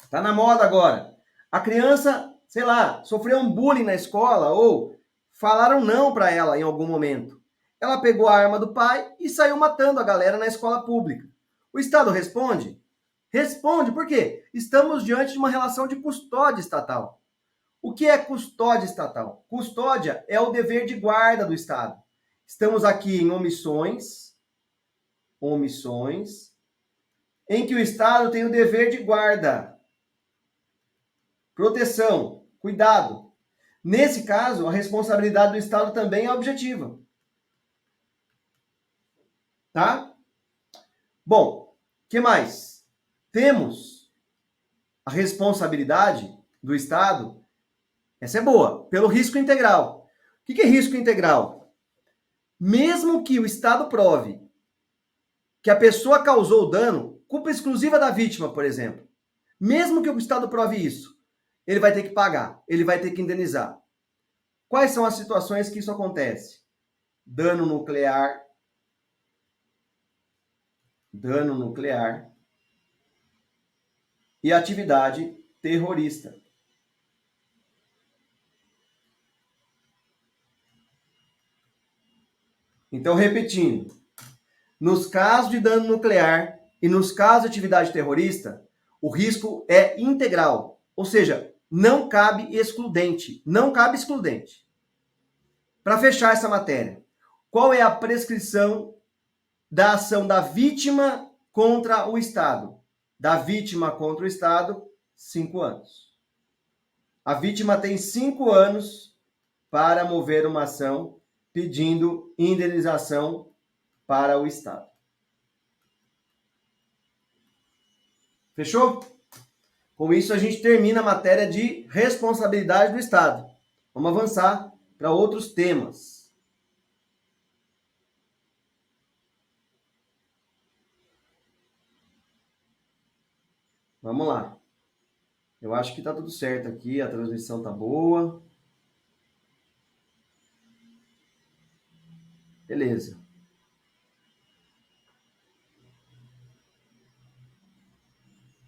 tá na moda agora, a criança, sei lá, sofreu um bullying na escola ou falaram não para ela em algum momento. Ela pegou a arma do pai e saiu matando a galera na escola pública. O Estado responde? Responde, por quê? Estamos diante de uma relação de custódia estatal. O que é custódia estatal? Custódia é o dever de guarda do Estado. Estamos aqui em omissões, em que o Estado tem o dever de guarda, proteção, cuidado. Nesse caso, a responsabilidade do Estado também é objetiva. Tá? Bom, o que mais? Temos a responsabilidade do Estado, essa é boa, pelo risco integral. O que é risco integral? Mesmo que o Estado prove que a pessoa causou o dano, culpa exclusiva da vítima, por exemplo. Mesmo que o Estado prove isso, ele vai ter que pagar, ele vai ter que indenizar. Quais são as situações que isso acontece? Dano nuclear e atividade terrorista. Então, repetindo, nos casos de dano nuclear e nos casos de atividade terrorista, o risco é integral, ou seja, não cabe excludente, não cabe excludente. Para fechar essa matéria, qual é a prescrição da ação da vítima contra o Estado? Da vítima contra o Estado, 5 anos. A vítima tem 5 anos para mover uma ação pedindo indenização para o Estado. Fechou? Com isso, a gente termina a matéria de responsabilidade do Estado. Vamos avançar para outros temas. Vamos lá. Eu acho que está tudo certo aqui, a transmissão está boa. Beleza.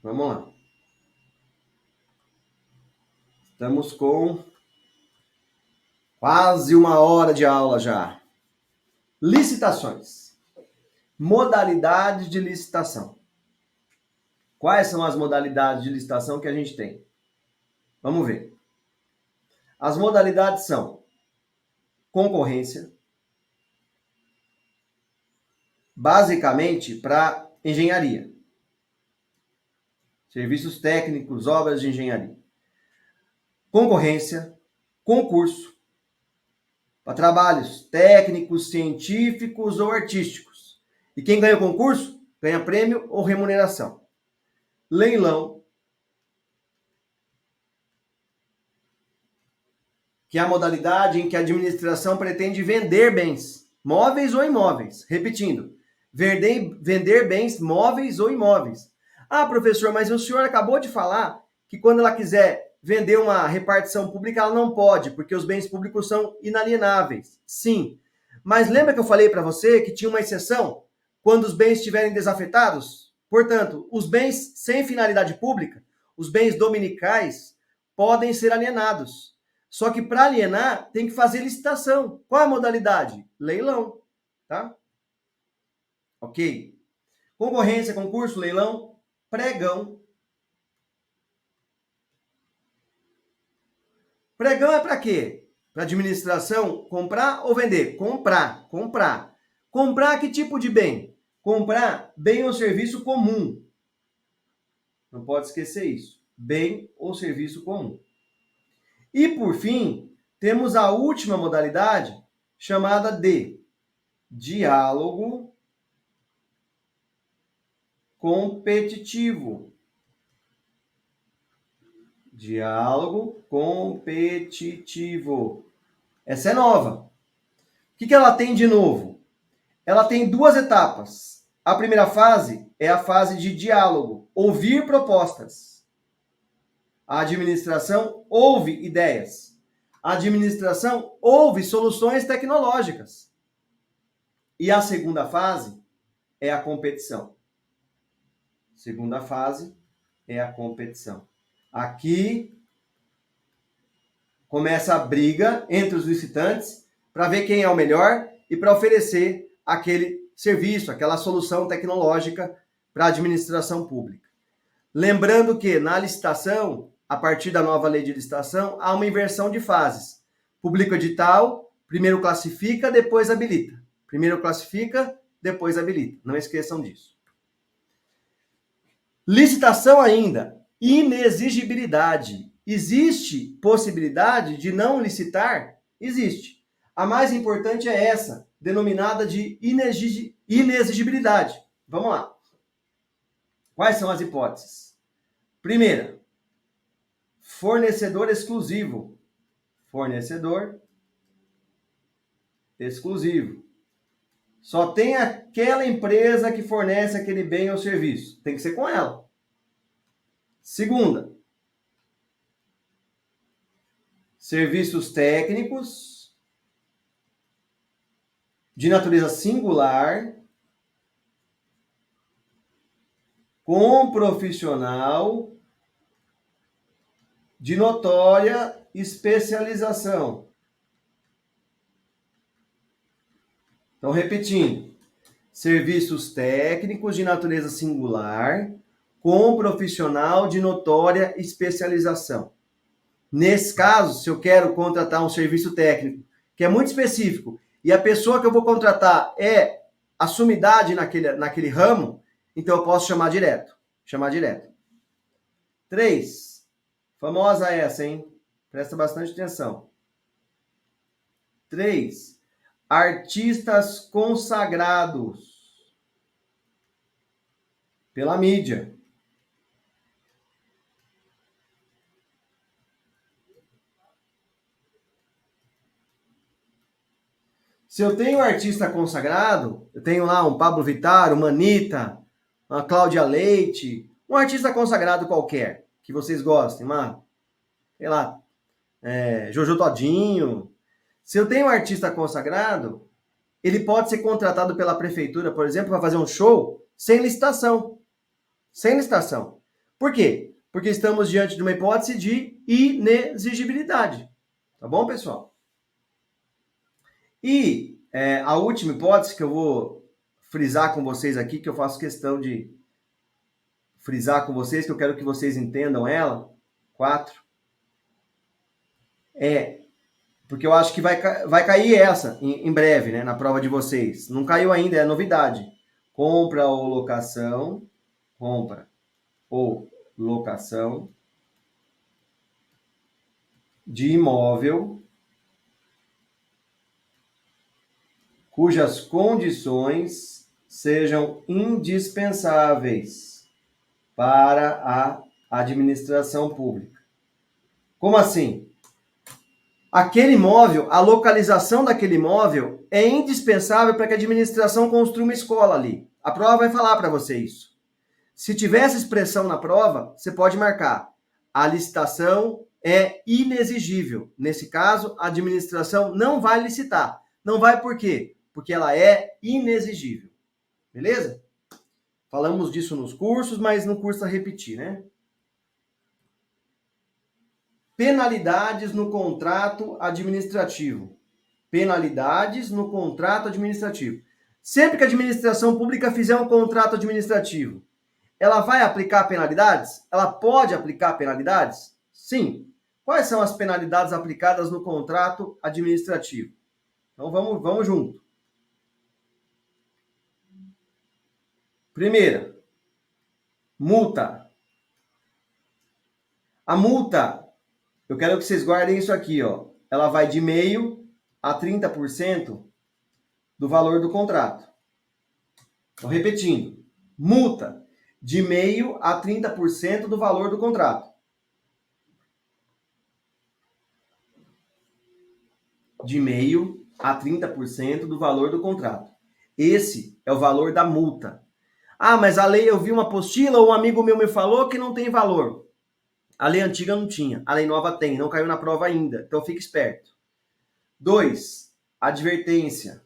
Vamos lá. Estamos com quase 1 hora de aula já. Licitações. Modalidades de licitação. Quais são as modalidades de licitação que a gente tem? Vamos ver. As modalidades são concorrência, basicamente para engenharia. Serviços técnicos, obras de engenharia. Concorrência, concurso, para trabalhos técnicos, científicos ou artísticos. E quem ganha o concurso, ganha prêmio ou remuneração. Leilão, que é a modalidade em que a administração pretende vender bens, móveis ou imóveis. Repetindo, vender bens móveis ou imóveis. Ah, professor, mas o senhor acabou de falar que quando ela quiser vender uma repartição pública, ela não pode, porque os bens públicos são inalienáveis. Sim, mas lembra que eu falei para você que tinha uma exceção quando os bens estiverem desafetados? Portanto, os bens sem finalidade pública, os bens dominicais, podem ser alienados. Só que para alienar, tem que fazer licitação. Qual é a modalidade? Leilão, tá? Ok. Concorrência, concurso, leilão, pregão. Pregão é para quê? Para administração comprar ou vender? Comprar. Comprar que tipo de bem? Comprar bem ou serviço comum. Não pode esquecer isso. Bem ou serviço comum. E, por fim, temos a última modalidade, chamada de diálogo competitivo. Diálogo competitivo. Essa é nova. O que ela tem de novo? Ela tem 2 etapas. A primeira fase é a fase de diálogo, ouvir propostas. A administração ouve ideias. A administração ouve soluções tecnológicas. E a segunda fase é a competição. Segunda fase é a competição. Aqui começa a briga entre os licitantes para ver quem é o melhor e para oferecer aquele serviço, aquela solução tecnológica para a administração pública. Lembrando que na licitação, a partir da nova lei de licitação, há uma inversão de fases. Publica o edital, primeiro classifica, depois habilita. Primeiro classifica, depois habilita. Não esqueçam disso. Licitação ainda. Inexigibilidade. Existe possibilidade de não licitar? Existe. A mais importante é essa, denominada de inexigibilidade. Vamos lá. Quais são as hipóteses? Primeira, fornecedor exclusivo. Fornecedor exclusivo. Só tem aquela empresa que fornece aquele bem ou serviço. Tem que ser com ela. Segunda, serviços técnicos de natureza singular com profissional de notória especialização. Então, repetindo, serviços técnicos de natureza singular com profissional de notória especialização. Nesse caso, se eu quero contratar um serviço técnico que é muito específico e a pessoa que eu vou contratar é a sumidade naquele ramo, então eu posso chamar direto. 3. Famosa essa, hein? Presta bastante atenção. 3. Artistas consagrados pela mídia. Se eu tenho um artista consagrado, eu tenho lá um Pablo Vittar, uma Anitta, uma Cláudia Leite, um artista consagrado qualquer, que vocês gostem, sei lá, Jojo Todinho. Se eu tenho um artista consagrado, ele pode ser contratado pela prefeitura, por exemplo, para fazer um show sem licitação. Sem licitação. Por quê? Porque estamos diante de uma hipótese de inexigibilidade. Tá bom, pessoal? E a última hipótese que eu vou frisar com vocês aqui, que eu faço questão de frisar com vocês, que eu quero que vocês entendam ela, 4, porque eu acho que vai cair essa em breve, né, na prova de vocês. Não caiu ainda, é novidade. Compra ou locação de imóvel cujas condições sejam indispensáveis para a administração pública. Como assim? Aquele imóvel, a localização daquele imóvel é indispensável para que a administração construa uma escola ali. A prova vai falar para você isso. Se tiver essa expressão na prova, você pode marcar. A licitação é inexigível. Nesse caso, a administração não vai licitar. Não vai por quê? Porque ela é inexigível. Beleza? Falamos disso nos cursos, mas não custa repetir, né? Penalidades no contrato administrativo. Penalidades no contrato administrativo. Sempre que a administração pública fizer um contrato administrativo, ela vai aplicar penalidades? Ela pode aplicar penalidades? Sim. Quais são as penalidades aplicadas no contrato administrativo? Então vamos junto. Primeira, multa. A multa, eu quero que vocês guardem isso aqui, ó. Ela vai de 0,5% a 30% do valor do contrato. Então, repetindo, multa de 0,5% a 30% do valor do contrato. De 0,5% a 30% do valor do contrato. Esse é o valor da multa. Ah, mas a lei, eu vi uma apostila, ou um amigo meu me falou que não tem valor. A lei antiga não tinha, a lei nova tem, não caiu na prova ainda, então fique esperto. 2, advertência.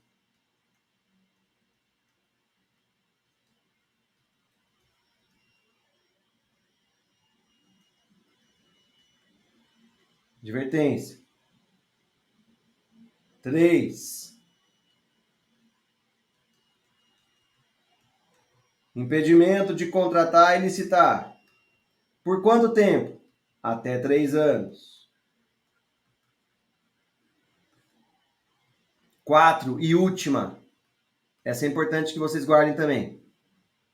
Advertência. 3, impedimento de contratar e licitar. Por quanto tempo? Até 3 anos. 4, e última. Essa é importante que vocês guardem também.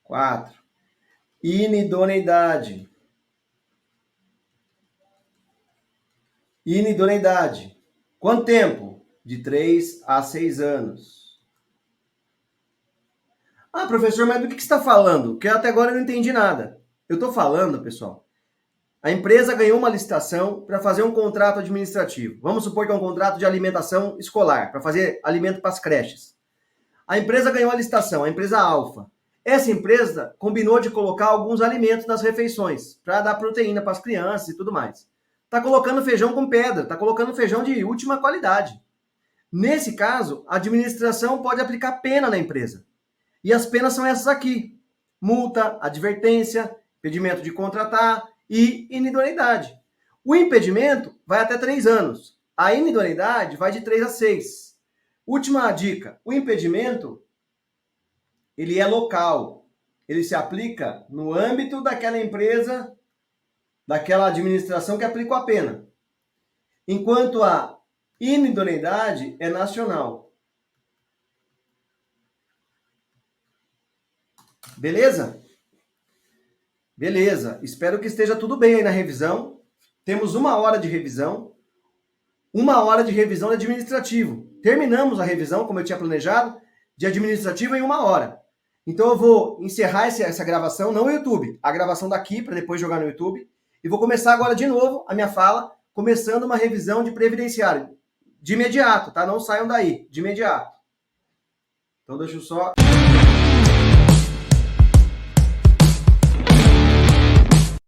4, inidoneidade. Inidoneidade. Quanto tempo? De 3 a 6 anos. Ah, professor, mas do que você está falando? Que até agora eu não entendi nada. Eu estou falando, pessoal, a empresa ganhou uma licitação para fazer um contrato administrativo. Vamos supor que é um contrato de alimentação escolar, para fazer alimento para as creches. A empresa ganhou a licitação, a empresa Alfa. Essa empresa combinou de colocar alguns alimentos nas refeições, para dar proteína para as crianças e tudo mais. Está colocando feijão com pedra, está colocando feijão de última qualidade. Nesse caso, a administração pode aplicar pena na empresa. E as penas são essas aqui: multa, advertência, impedimento de contratar e inidoneidade. O impedimento vai até 3 anos. A inidoneidade vai de 3 a 6. Última dica: o impedimento ele é local. Ele se aplica no âmbito daquela empresa, daquela administração que aplicou a pena. Enquanto a inidoneidade é nacional. Beleza? Beleza. Espero que esteja tudo bem aí na revisão. Temos 1 hora de revisão. 1 hora de revisão de administrativo. Terminamos a revisão, como eu tinha planejado, de administrativo em 1 hora. Então eu vou encerrar essa gravação, não no YouTube, a gravação daqui, para depois jogar no YouTube. E vou começar agora de novo a minha fala, começando uma revisão de previdenciário. De imediato, tá? Não saiam daí, de imediato. Então deixa eu só...